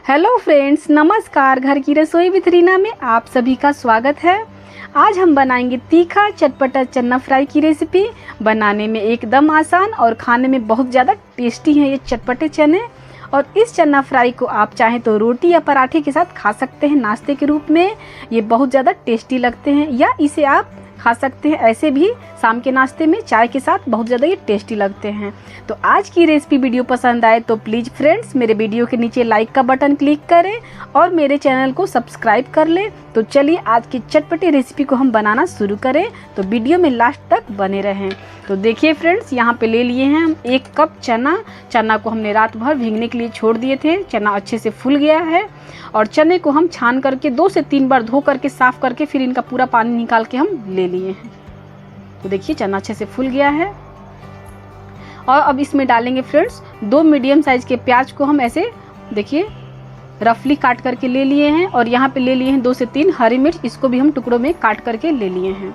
Hello friends, नमस्कार। घर की रसोई विद रीना में आप सभी का स्वागत है। आज हम बनाएंगे तीखा चटपटा चना फ्राई की रेसिपी। बनाने में एकदम आसान और खाने में बहुत ज़्यादा टेस्टी है ये चटपटे चने। और इस चना फ्राई को आप चाहें तो रोटी या पराठे के साथ खा सकते हैं नाश्ते के रूप में। ये बहुत ज़्यादा टेस्टी लगते हैं, या इसे आप खा सकते हैं ऐसे भी शाम के नाश्ते में चाय के साथ। बहुत ज़्यादा ये टेस्टी लगते हैं। तो आज की रेसिपी वीडियो पसंद आए तो प्लीज़ फ्रेंड्स मेरे वीडियो के नीचे लाइक का बटन क्लिक करें और मेरे चैनल को सब्सक्राइब कर लें। तो चलिए आज की चटपटी रेसिपी को हम बनाना शुरू करें, तो वीडियो में लास्ट तक बने रहें। तो देखिए फ्रेंड्स, यहाँ पे ले लिए हैं हम 1 कप चना को हमने रात भर भीगने के लिए छोड़ दिए थे। चना अच्छे से फूल गया है और चने को हम छान करके 2 से 3 बार धो करके साफ़ करके फिर इनका पूरा पानी निकाल के हम ले लिए हैं। तो देखिए चना अच्छे से फूल गया है। और अब इसमें डालेंगे फ्रेंड्स 2 मीडियम साइज के प्याज को हम ऐसे देखिए रफली काट करके ले लिए हैं। और यहाँ पे ले लिए हैं 2 से 3 हरी मिर्च, इसको भी हम टुकड़ों में काट करके ले लिए हैं।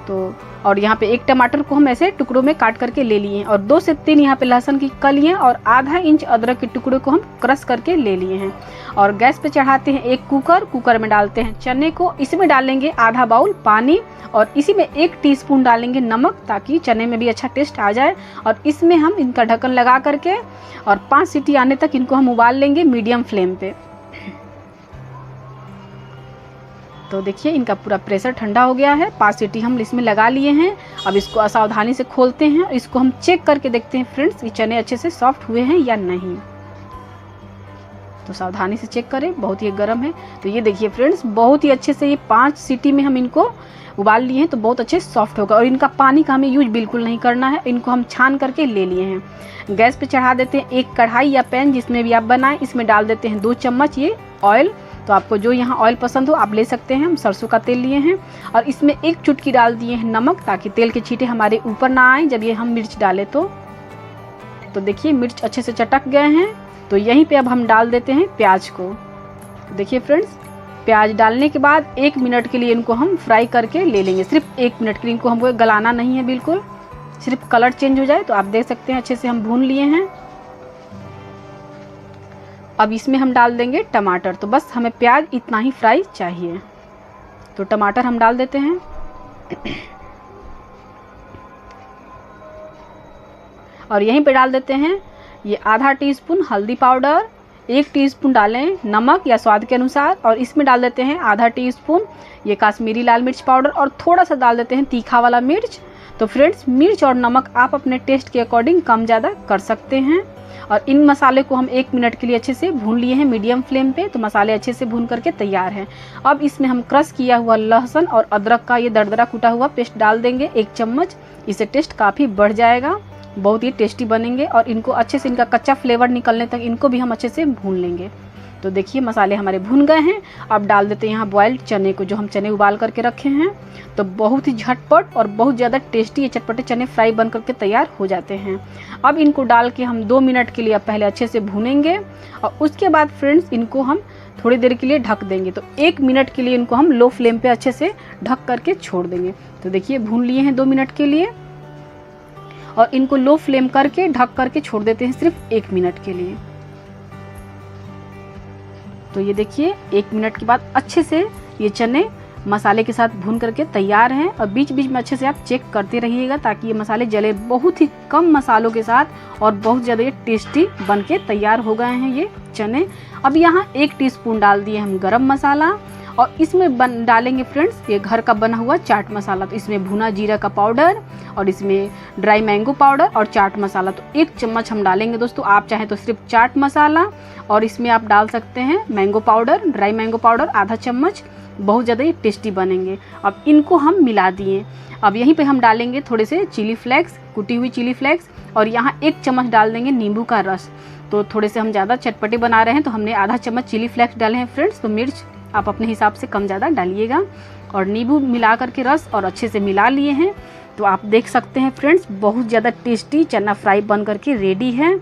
तो और यहाँ पे 1 टमाटर को हम ऐसे टुकड़ों में काट करके ले लिए हैं। और 2 से 3 यहाँ पे लहसुन की कलियाँ और आधा इंच अदरक के टुकड़े को हम क्रश करके ले लिए हैं। और गैस पे चढ़ाते हैं 1 कुकर में डालते हैं चने को। इसमें डालेंगे आधा बाउल पानी और इसी में 1 टीस्पून डालेंगे नमक, ताकि चने में भी अच्छा टेस्ट आ जाए। और इसमें हम इनका ढक्कन लगा करके और 5 सीटी आने तक इनको हम उबाल लेंगे मीडियम फ्लेम पे। तो देखिए इनका पूरा प्रेशर ठंडा हो गया है। 5 सीटी हम इसमें लगा लिए हैं। अब इसको असावधानी से खोलते हैं। इसको हम चेक करके देखते हैं फ्रेंड्स, ये चने अच्छे से सॉफ्ट हुए हैं या नहीं। तो सावधानी से चेक करें, बहुत ही गर्म है। तो ये देखिए फ्रेंड्स, बहुत ही अच्छे से ये 5 सीटी में हम इनको उबाल लिए हैं, तो बहुत अच्छे सॉफ्ट होगा। और इनका पानी का हमें यूज बिल्कुल नहीं करना है। इनको हम छान करके ले लिए हैं। गैस पे चढ़ा देते हैं 1 कढ़ाई या पैन, जिसमें भी आप बनाएं। इसमें डाल देते हैं 2 चम्मच ये ऑयल। तो आपको जो यहाँ ऑयल पसंद हो आप ले सकते हैं। हम सरसों का तेल लिए हैं और इसमें 1 चुटकी डाल दिए हैं नमक, ताकि तेल के छींटे हमारे ऊपर ना आए जब ये हम मिर्च डालें। तो देखिए मिर्च अच्छे से चटक गए हैं। तो यहीं पे अब हम डाल देते हैं प्याज को। तो देखिए फ्रेंड्स, प्याज डालने के बाद 1 मिनट के लिए इनको हम फ्राई करके ले लेंगे। सिर्फ 1 मिनट के लिए, इनको हमको गलाना नहीं है, बिल्कुल सिर्फ कलर चेंज हो जाए। तो आप देख सकते हैं अच्छे से हम भून लिए हैं। अब इसमें हम डाल देंगे टमाटर। तो बस हमें प्याज इतना ही फ्राई चाहिए। तो टमाटर हम डाल देते हैं। और यहीं पे डाल देते हैं ये आधा टीस्पून हल्दी पाउडर, 1 टीस्पून डालें नमक या स्वाद के अनुसार। और इसमें डाल देते हैं आधा टीस्पून ये काश्मीरी लाल मिर्च पाउडर और थोड़ा सा डाल देते हैं तीखा वाला मिर्च। तो फ्रेंड्स, मिर्च और नमक आप अपने टेस्ट के अकॉर्डिंग कम ज़्यादा कर सकते हैं। और इन मसाले को हम 1 मिनट के लिए अच्छे से भून लिए हैं मीडियम फ्लेम पे। तो मसाले अच्छे से भून करके तैयार हैं। अब इसमें हम क्रश किया हुआ लहसुन और अदरक का ये दरदरा कूटा हुआ पेस्ट डाल देंगे 1 चम्मच। इससे टेस्ट काफ़ी बढ़ जाएगा, बहुत ही टेस्टी बनेंगे। और इनको अच्छे से इनका कच्चा फ्लेवर निकलने तक इनको भी हम अच्छे से भून लेंगे। तो देखिए मसाले हमारे भून गए हैं। अब डाल देते हैं यहाँ बॉइल्ड चने को, जो हम चने उबाल करके रखे हैं। तो बहुत ही झटपट और बहुत ज़्यादा टेस्टी ये चटपटे चने फ्राई बन करके तैयार हो जाते हैं। अब इनको डाल के हम 2 मिनट के लिए पहले अच्छे से भूनेंगे और उसके बाद फ्रेंड्स इनको हम थोड़ी देर के लिए ढक देंगे। तो 1 मिनट के लिए इनको हम लो फ्लेम पे अच्छे से ढक करके छोड़ देंगे। तो देखिए भून लिए हैं 2 मिनट के लिए और इनको लो फ्लेम करके ढक करके छोड़ देते हैं सिर्फ 1 मिनट के लिए। तो ये देखिए 1 मिनट के बाद अच्छे से ये चने मसाले के साथ भून करके तैयार हैं। और बीच बीच में अच्छे से आप चेक करते रहिएगा, ताकि ये मसाले जले। बहुत ही कम मसालों के साथ और बहुत ज़्यादा ये टेस्टी बन के तैयार हो गए हैं ये चने। अब यहाँ 1 टीस्पून डाल दिए हम गरम मसाला और इसमें डालेंगे फ्रेंड्स ये घर का बना हुआ चाट मसाला। तो इसमें भुना जीरा का पाउडर और इसमें ड्राई मैंगो पाउडर और चाट मसाला। तो 1 चम्मच हम डालेंगे दोस्तों। आप चाहें तो सिर्फ चाट मसाला और इसमें आप डाल सकते हैं mango powder, dry mango powder आधा चम्मच। बहुत ज़्यादा ये टेस्टी बनेंगे। अब इनको हम मिला दिए। अब यहीं पे हम डालेंगे थोड़े से चिली फ्लेक्स, कुटी हुई चिली फ्लेक्स। और यहाँ 1 चम्मच डाल देंगे नींबू का रस। तो थोड़े से हम ज़्यादा चटपटे बना रहे हैं, तो हमने आधा चम्मच चिली फ्लेक्स डाले हैं फ्रेंड्स। तो मिर्च आप अपने हिसाब से कम ज़्यादा डालिएगा। और नींबू मिला करके रस और अच्छे से मिला लिए हैं। तो आप देख सकते हैं फ्रेंड्स, बहुत ज़्यादा टेस्टी चना फ्राई बन करके रेडी है।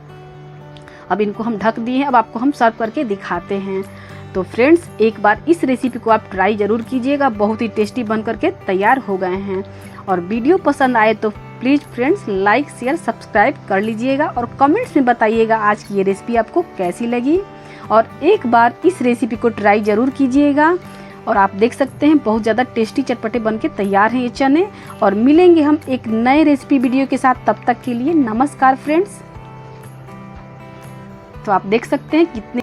अब इनको हम ढक दिए हैं। अब आपको हम सर्व करके दिखाते हैं। तो फ्रेंड्स, एक बार इस रेसिपी को आप ट्राई ज़रूर कीजिएगा। बहुत ही टेस्टी बन करके तैयार हो गए हैं। और वीडियो पसंद आए तो please friends like share subscribe कर लीजिएगा और कमेंट्स में बताइएगा आज की ये रेसिपी आपको कैसी लगी। और एक बार इस रेसिपी को ट्राई ज़रूर कीजिएगा। और आप देख सकते हैं बहुत ज़्यादा टेस्टी चटपटे बनके तैयार हैं ये चने। और मिलेंगे हम एक नए रेसिपी वीडियो के साथ, तब तक के लिए नमस्कार फ्रेंड्स। तो आप देख सकते हैं कितने